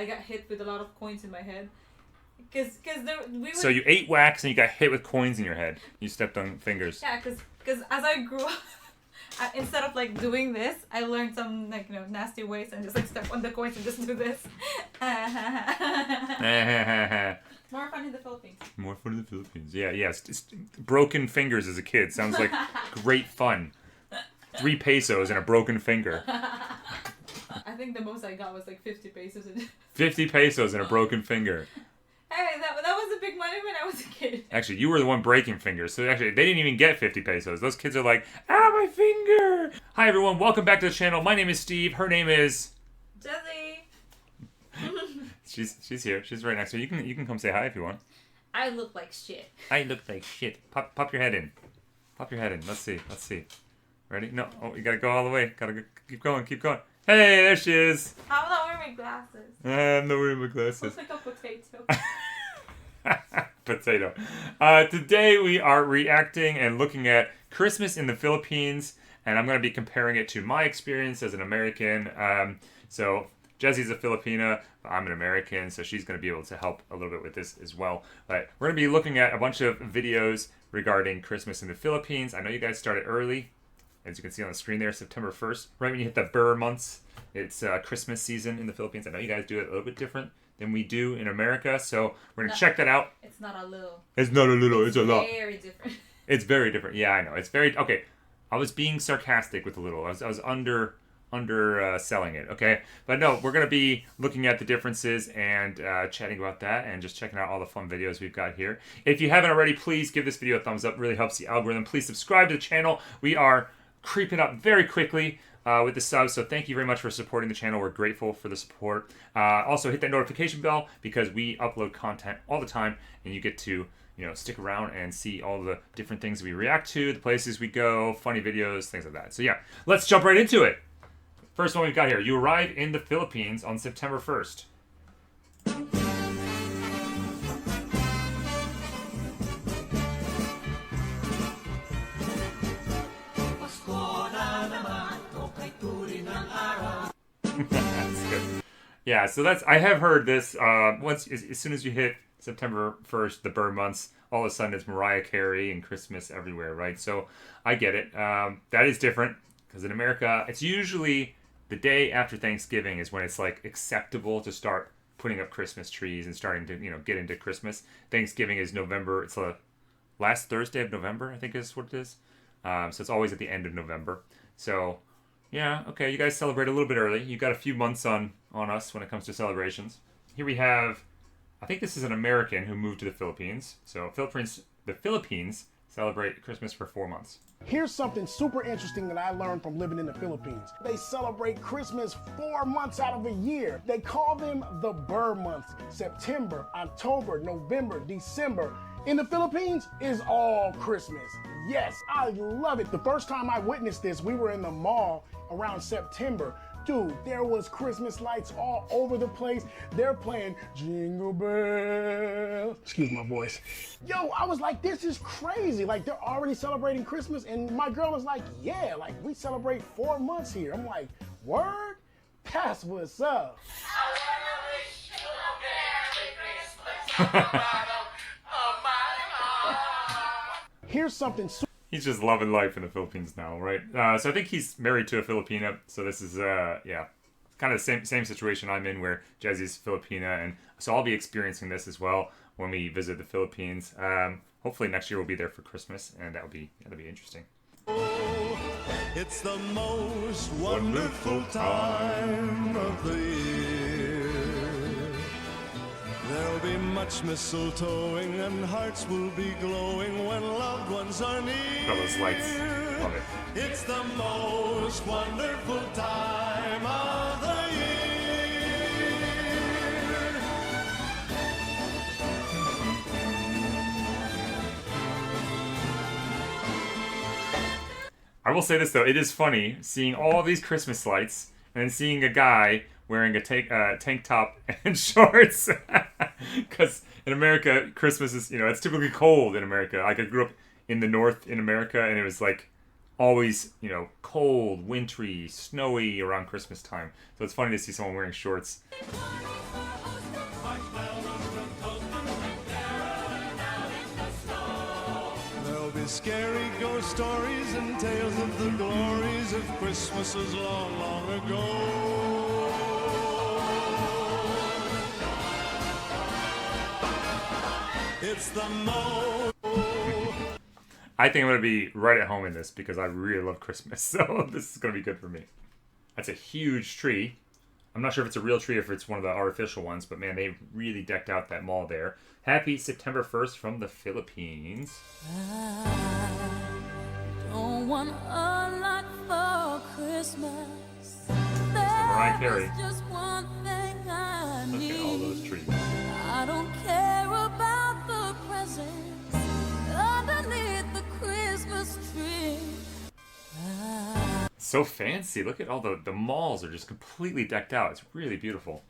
I got hit with a lot of coins in my head. So you ate wax and you got hit with coins in your head. You stepped on fingers. Yeah, because as I grew up, instead of like doing this, I learned some like nasty ways and just like step on the coins and just do this. More fun in the Philippines. More fun in the Philippines. Yeah, yeah. Broken fingers as a kid sounds like great fun. 3 pesos and a broken finger. I think the most I got was like 50 pesos. 50 pesos and a broken finger. Hey, that was a big money when I was a kid. Actually, you were the one breaking fingers. So actually, they didn't even get 50 pesos. Those kids are like, my finger! Hi, everyone. Welcome back to the channel. My name is Steve. Her name is... Jezie. She's here. She's right next to you. You can come say hi if you want. I look like shit. I look like shit. Pop your head in. Pop your head in. Let's see. Ready? No. Oh, you gotta go all the way. Gotta go. Keep going. Hey, there she is. I'm not wearing my glasses. I'm not wearing my glasses. Looks like a potato. Potato. Today we are reacting and looking at Christmas in the Philippines, and I'm going to be comparing it to my experience as an American. So Jezie's a Filipina, I'm an American, so she's going to be able to help a little bit with this as well. But we're going to be looking at a bunch of videos regarding Christmas in the Philippines. I know you guys started early. As you can see on the screen there, September 1st, right when you hit the Burr months, it's Christmas season in the Philippines. I know you guys do it a little bit different than we do in America, so we're going to check that out. It's not a little. It's not a little, it's a lot. Very different. It's very different. Yeah, I know. It's very... Okay, I was being sarcastic with a little. I was selling it, okay? But no, we're going to be looking at the differences and chatting about that and just checking out all the fun videos we've got here. If you haven't already, please give this video a thumbs up. It really helps the algorithm. Please subscribe to the channel. We are creeping up very quickly with the subs, so thank you very much for supporting the channel. We're grateful for the support. Also, hit that notification bell because we upload content all the time, and you get to stick around and see all the different things we react to, the places we go, funny videos, things like that. So yeah, let's jump right into it. First one we've got here. You arrive in the Philippines on September 1st. That's good. Yeah, so I have heard this as soon as you hit September 1st, the Burr months, all of a sudden it's Mariah Carey and Christmas everywhere, right? So I get it. That is different because in America, it's usually the day after Thanksgiving is when it's like acceptable to start putting up Christmas trees and starting to get into Christmas. Thanksgiving is November. It's the last Thursday of November, I think is what it is. So it's always at the end of November. So yeah, okay, you guys celebrate a little bit early. You got a few months on us when it comes to celebrations. Here we have, I think this is an American who moved to the Philippines. So the Philippines celebrate Christmas for 4 months. Here's something super interesting that I learned from living in the Philippines. They celebrate Christmas 4 months out of a year. They call them the Burr months. September, October, November, December. In the Philippines is all Christmas. Yes, I love it. The first time I witnessed this, we were in the mall around September. Dude, there was Christmas lights all over the place. They're playing Jingle Bell. Excuse my voice. Yo, I was like, this is crazy. Like, they're already celebrating Christmas. And my girl was like, yeah, like, we celebrate 4 months here. I'm like, word? That's what's up. Here's something He's just loving life in the Philippines now, right? So I think he's married to a Filipina. So this is, yeah, kind of the same situation I'm in where Jezie's Filipina. And so I'll be experiencing this as well when we visit the Philippines. Hopefully next year we'll be there for Christmas, and that'll be interesting. It's the most wonderful time of the year. There'll be much mistletoeing and hearts will be glowing when loved ones are near. Oh, those lights. Love it. It's the most wonderful time of the year. I will say this though, it is funny seeing all these Christmas lights and then seeing a guy wearing a tank top and shorts. Because in America, Christmas is, it's typically cold in America. Like I grew up in the north in America, and it was like always, cold, wintry, snowy around Christmas time. So it's funny to see someone wearing shorts. scary ghost stories and tales of the glories of Christmases long, long ago. It's the I think I'm going to be right at home in this because I really love Christmas. So this is going to be good for me. That's a huge tree. I'm not sure if it's a real tree or if it's one of the artificial ones, but man, they really decked out that mall there. Happy September 1st from the Philippines. I don't want a lot for Christmas. Mariah Carey. There's just one thing I Look need. at all those trees. I don't care about the presents underneath the Christmas tree. So fancy. Look at all the malls are just completely decked out. It's really beautiful.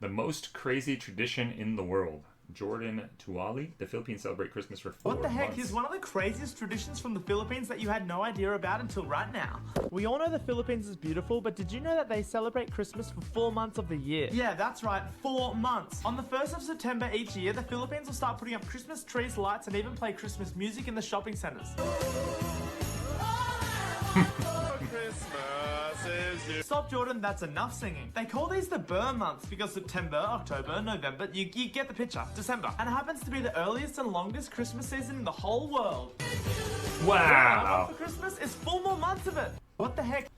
The most crazy tradition in the world. Jordan Tuali. The Philippines celebrate Christmas for 4 What the heck months. is one of the craziest traditions from the Philippines that you had no idea about until right now? We all know the Philippines is beautiful, but did you know that they celebrate Christmas for 4 months of the year? Yeah, that's right, 4 months. On the 1st of September each year, the Philippines will start putting up Christmas trees, lights, and even play Christmas music in the shopping centers. Stop, Jordan, that's enough singing. They call these the Burr months because September, October, November, you get the picture, December. And it happens to be the earliest and longest Christmas season in the whole world. Wow. For Christmas is 4 more months of it. What the heck?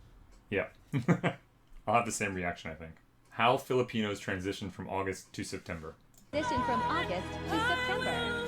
Yeah. I'll have the same reaction, I think. How Filipinos transition from August to September. Transition from August to September.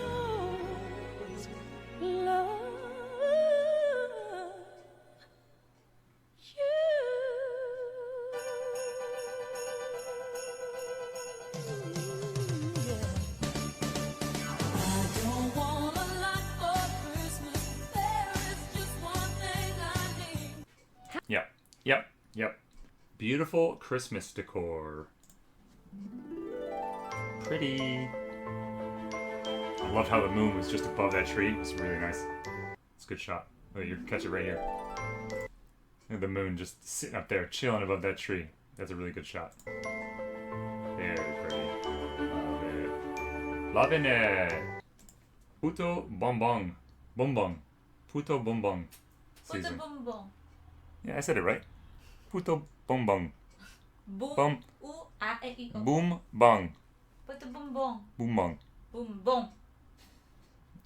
Yep. Beautiful Christmas decor. Pretty. I love how the moon was just above that tree. It's really nice. It's a good shot. Oh, you catch it right here. Look at the moon just sitting up there, chilling above that tree. That's a really good shot. Very pretty. Love it. Loving it. Puto Bonbon. Bonbon. Puto Bonbon. Puto Season. bonbon. Yeah, I said it right. Puto Bonbon. Boom. Bom. U-A-E-I-O. Boom Bong. Puto bonbon. Boom Bong. Boom bong.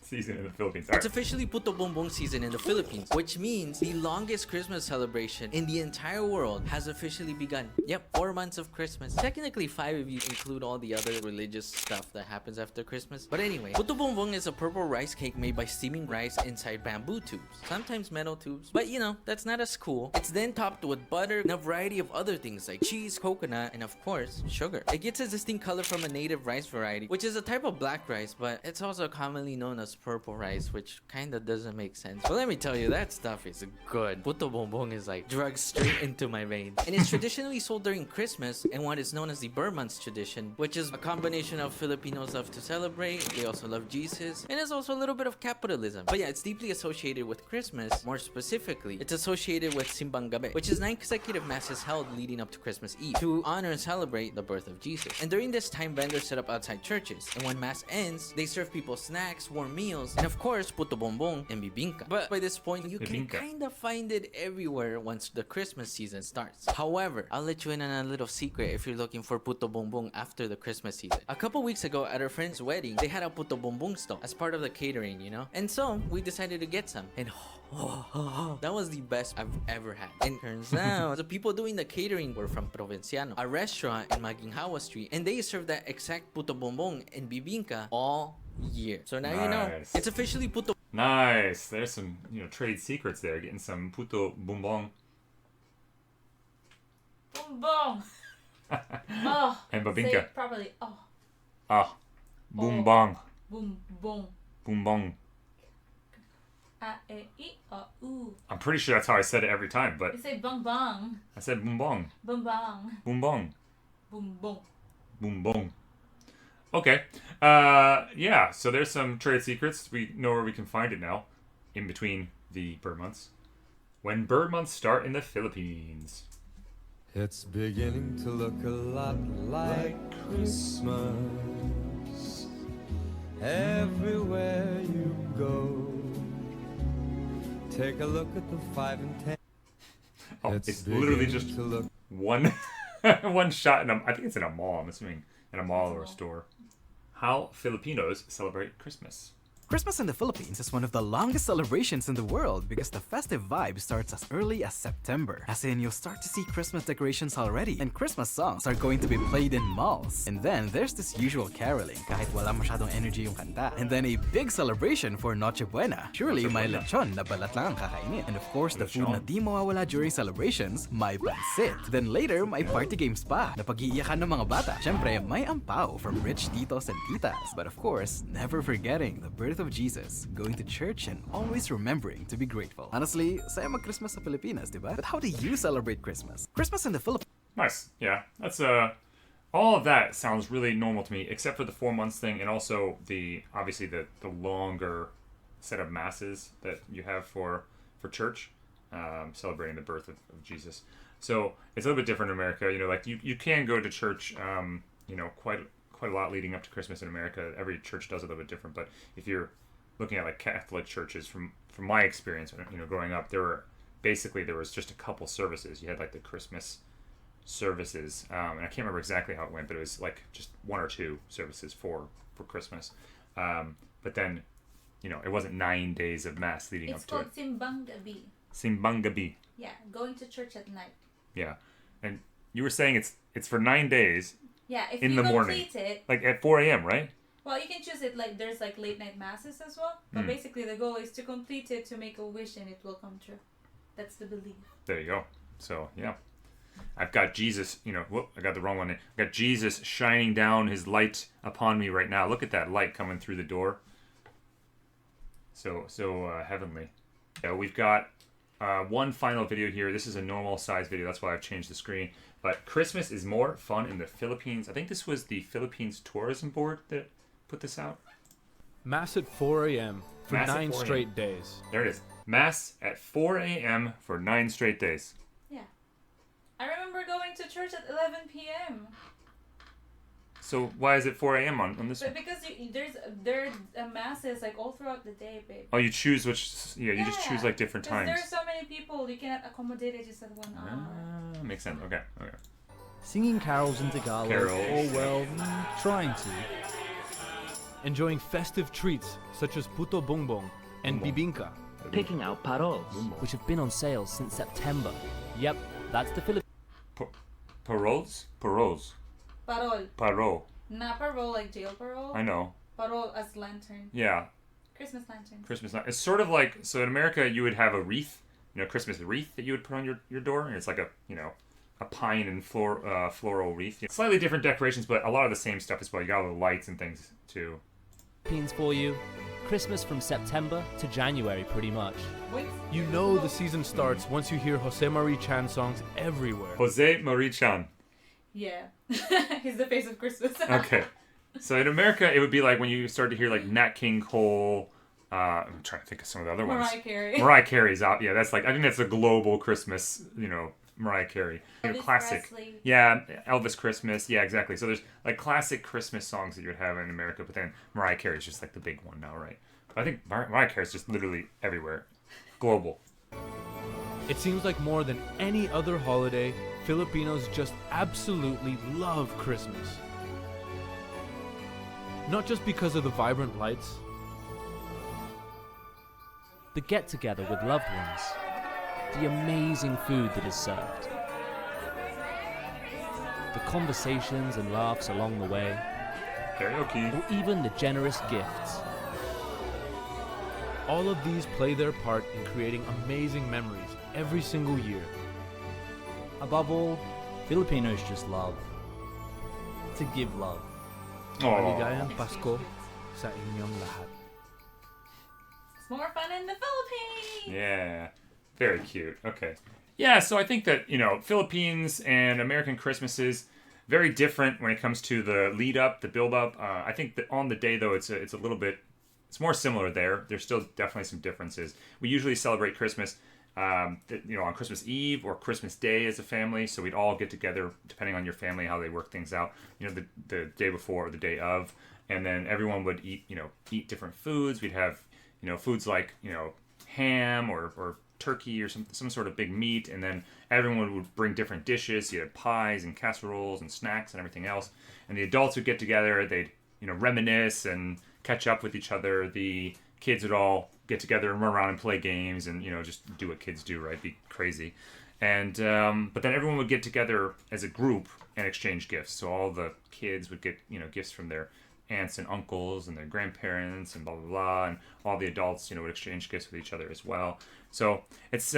Season in the Philippines. It's officially Puto Bongbong season in the Philippines, which means the longest Christmas celebration in the entire world has officially begun. Yep, 4 months of Christmas. Technically 5 if you include all the other religious stuff that happens after Christmas. But anyway, Puto Bongbong is a purple rice cake made by steaming rice inside bamboo tubes, sometimes metal tubes. But you know, that's not as cool. It's then topped with butter and a variety of other things like cheese, coconut, and of course, sugar. It gets its distinct color from a native rice variety, which is a type of black rice, but it's also commonly known as purple rice, which kinda doesn't make sense. But let me tell you, that stuff is good. Puto Bongbong is like drugged straight into my veins. And it's traditionally sold during Christmas and what is known as the Burr months tradition, which is a combination of Filipinos love to celebrate, they also love Jesus, and it's also a little bit of capitalism. But yeah, it's deeply associated with Christmas. More specifically, it's associated with Simbang Gabi, which is 9 consecutive masses held leading up to Christmas Eve to honor and celebrate the birth of Jesus. And during this time, vendors set up outside churches, and when mass ends, they serve people snacks, warm meals, and of course, Puto Bongbong and Bibingka. But by this point, you can Bibingka. kinda find it everywhere once the Christmas season starts. However, I'll let you in on a little secret if you're looking for Puto Bongbong after the Christmas season. A couple weeks ago at our friend's wedding, they had a Puto Bongbong stall as part of the catering, you know? And so, we decided to get some. And that was the best I've ever had. And turns out, the people doing the catering were from Provinciano, a restaurant in Maginhawa Street, and they served that exact Puto Bongbong and Bibingka all year. So now you know, Nice. it's officially Puto Nice. There's some, trade secrets there. Getting some Puto Bonbon Boom bong. Oh. and Say Babinka. it properly. Oh. Ah. Boom-bong. Boom bong. Boom-bong. A-E-I-O-U. I'm pretty sure that's how I said it every time, but You say bong bong. I said boom-bong. Boom bong. Boom-bong. Boom bong. Boom-bong. Okay. Yeah, so there's some trade secrets. We know where we can find it now. In between the bird months. When bird months start in the Philippines. It's beginning to look a lot like Christmas everywhere you go. Take a look at the 5 and 10. Oh, it's literally just one one shot in a. I think it's in a mall. I'm assuming in a mall or a store. How Filipinos celebrate Christmas. Christmas in the Philippines is one of the longest celebrations in the world because the festive vibe starts as early as September. As in, you'll start to see Christmas decorations already, and Christmas songs are going to be played in malls. And then there's this usual caroling, kahit wala masyadong energy yung kanta. And then a big celebration for Noche Buena. Surely may lechon na balat lang ang kakainin. And of course, the food na di mawawala during celebrations, may pansit. Then later, may party games pa na pag-iiyakan ng mga bata. Syempre, may ampao from rich titos and titas. But of course, never forgetting the birth of Jesus, going to church and always remembering to be grateful. Honestly, saya mag-Christmas sa Pilipinas, diba? But how do you celebrate Christmas? Christmas in the Philippines. Nice. Yeah. That's all of that sounds really normal to me, except for the 4 months thing and also obviously the longer set of masses that you have for church, celebrating the birth of Jesus. So it's a little bit different in America. You know, like you can go to church, quite a lot leading up to Christmas in America. Every church does it a little bit different, but if you're looking at like Catholic churches, from my experience, growing up, there was just a couple services. You had like the Christmas services, and I can't remember exactly how it went, but it was like just 1 or 2 services for Christmas. But then, it wasn't 9 days of mass leading up to it. It's called Simbang Gabi. Simbang Gabi. Yeah, going to church at night. Yeah, and you were saying it's for 9 days. Yeah, if in you the morning, it, like at 4 a.m., right? Well, you can choose it like there's like late night masses as well. But basically, the goal is to complete it, to make a wish, and it will come true. That's the belief. There you go. So yeah, I've got Jesus. I got the wrong one. I got Jesus shining down His light upon me right now. Look at that light coming through the door. So heavenly. Yeah, we've got one final video here. This is a normal size video. That's why I've changed the screen. But Christmas is more fun in the Philippines. I think this was the Philippines Tourism Board that put this out. Mass at 4 a.m. for Mass 9 straight days. There it is. Mass at 4 a.m. for 9 straight days. Yeah. I remember going to church at 11 p.m. So why is it 4 a.m. on this But one? because there are masses like all throughout the day, babe. Oh, you choose which... Yeah, you just choose like different times. There are so many people, you cannot accommodate it just at 1 hour. Makes sense. Okay. Singing carols in Tagalog, Trying to. Enjoying festive treats such as puto bongbong and bibingka. picking out paroles, which have been on sale since September. Yep, that's the Philippines. Paroles? Parol. Parole. Not parole like jail parole. I know. Parole as lantern. Yeah. Christmas lantern. Christmas lantern. It's sort of like, so in America you would have a wreath, Christmas wreath that you would put on your door, and it's like a pine and floral wreath. Slightly different decorations, but a lot of the same stuff as well. You got all the lights and things too. Philippines for you. Christmas from September to January, pretty much. You know the season starts once you hear Jose Marie Chan songs everywhere. Jose Marie Chan. Yeah. He's the face of Christmas. Okay. So in America, it would be like when you start to hear like Nat King Cole. I'm trying to think of some of the other ones. Mariah Carey. Mariah Carey's out. Yeah, that's like, I think that's a global Christmas, Mariah Carey. Elvis Classic. Presley. Yeah, Elvis Christmas. Yeah, exactly. So there's like classic Christmas songs that you would have in America, but then Mariah Carey's just like the big one now, right? But I think Mariah Carey's just literally everywhere. Global. It seems like more than any other holiday, Filipinos just absolutely love Christmas. Not just because of the vibrant lights. The get-together with loved ones. The amazing food that is served. The conversations and laughs along the way. Karaoke. Or even the generous gifts. All of these play their part in creating amazing memories every single year. Above all, Filipinos just love to give love. Maligayang Pasko sa inyong lahat. It's more fun in the Philippines. Yeah. Very cute. Okay. Yeah, so I think that, Philippines and American Christmases, very different when it comes to the lead up, the build up. I think that on the day, though, it's a little bit, it's more similar there. There's still definitely some differences. We usually celebrate Christmas, on Christmas Eve or Christmas Day as a family. So we'd all get together, depending on your family, how they work things out, the day before or the day of. And then everyone would eat different foods. We'd have, foods like, ham or turkey or some sort of big meat, and then everyone would bring different dishes. You had pies and casseroles and snacks and everything else. And the adults would get together. They'd reminisce and catch up with each other. The kids would all get together and run around and play games and just do what kids do, right? Be crazy. And but then everyone would get together as a group and exchange gifts. So all the kids would get gifts from their aunts and uncles and their grandparents and blah blah blah, and all the adults would exchange gifts with each other as well. So it's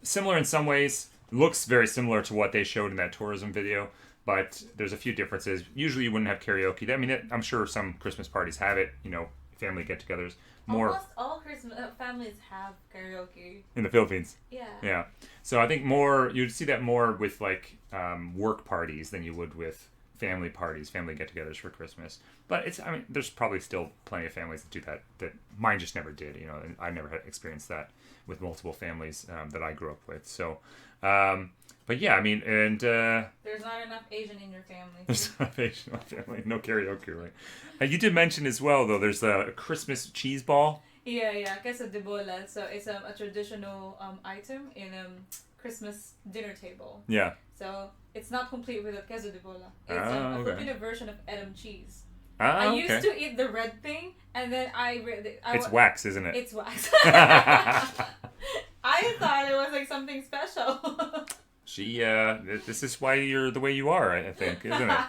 similar in some ways. Looks very similar to what they showed in that tourism video, but there's a few differences. Usually you wouldn't have karaoke. I mean, I'm sure some Christmas parties have it. Family get-togethers. Almost all Christmas families have karaoke in the Philippines. Yeah. Yeah. So I think you'd see that more with like work parties than you would with family parties, family get-togethers for Christmas. But there's probably still plenty of families that do that. That mine just never did. And I never had experienced that with multiple families that I grew up with. So, but yeah, and there's not enough Asian in your family. There's not enough Asian in my family. No karaoke, right? You did mention as well, though. There's a Christmas cheese ball. Yeah, queso de bola. So it's a traditional item in Christmas dinner table. Yeah. So it's not complete without queso de bola. It's okay. a Filipino version of Edam cheese. I used to eat the red thing, and then it's wax, isn't it? It's wax. I thought it was like something special. This is why you're the way you are, I think, isn't it?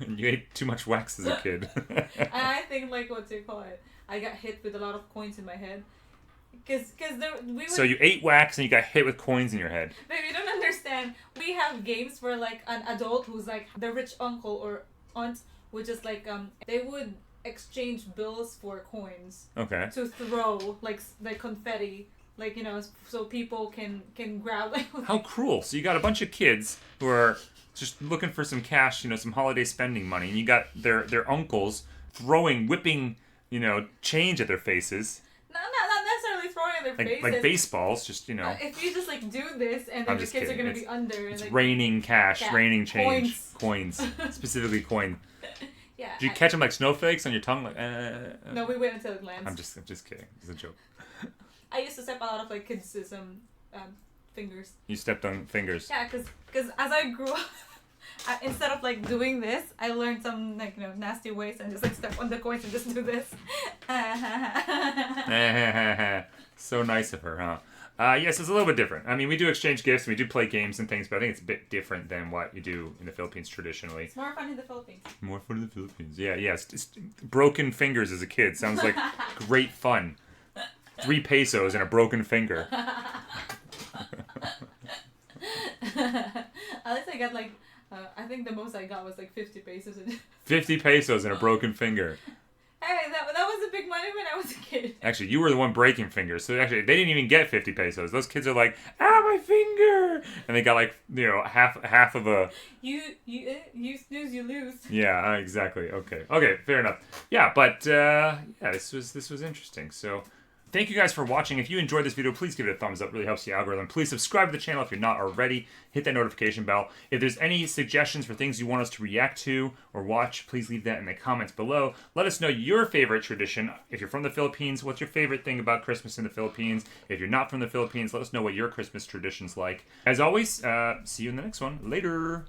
You ate too much wax as a kid. And I think, like, what do you call it? I got hit with a lot of coins in my head. So you ate wax and you got hit with coins in your head. But you don't understand. We have games where, like, an adult who's, like, the rich uncle or aunt would just, like, they would exchange bills for coins. Okay. To throw, like confetti. Like, so people can grab. Like, how cruel. So you got a bunch of kids who are just looking for some cash, some holiday spending money, and you got their uncles whipping, change at their faces. No, not necessarily throwing at their faces. Like baseballs, just, If you just, like, do this, and then the kids are going to be under. It's like, raining cash, raining change. Coins. Specifically coin. Yeah. Did you catch them like snowflakes on your tongue? Like, No, we wait until it lands. I'm just kidding. It's a joke. I used to step a lot of, like, kids' fingers. You stepped on fingers. Yeah, because as I grew up, instead of, like, doing this, I learned some, like, nasty ways and just, like, step on the coins and just do this. So nice of her, huh? Yes, it's a little bit different. We do exchange gifts, we do play games and things, but I think it's a bit different than what you do in the Philippines traditionally. It's more fun in the Philippines. More fun in the Philippines. Yeah. It's broken fingers as a kid. Sounds like great fun. 3 pesos and a broken finger. At least I got, like, I think the most I got was, like, 50 pesos. 50 pesos and a broken finger. Hey, that was a big money when I was a kid. Actually, you were the one breaking fingers. So actually, they didn't even get 50 pesos. Those kids are like, my finger! And they got like, half of a... You snooze, you lose. Yeah, exactly. Okay, fair enough. Yeah, but, this was interesting. So... Thank you guys for watching. If you enjoyed this video, please give it a thumbs up. It really helps the algorithm. Please subscribe to the channel if you're not already. Hit that notification bell. If there's any suggestions for things you want us to react to or watch, please leave that in the comments below. Let us know your favorite tradition. If you're from the Philippines, what's your favorite thing about Christmas in the Philippines? If you're not from the Philippines, let us know what your Christmas tradition's like. As always, see you in the next one. Later.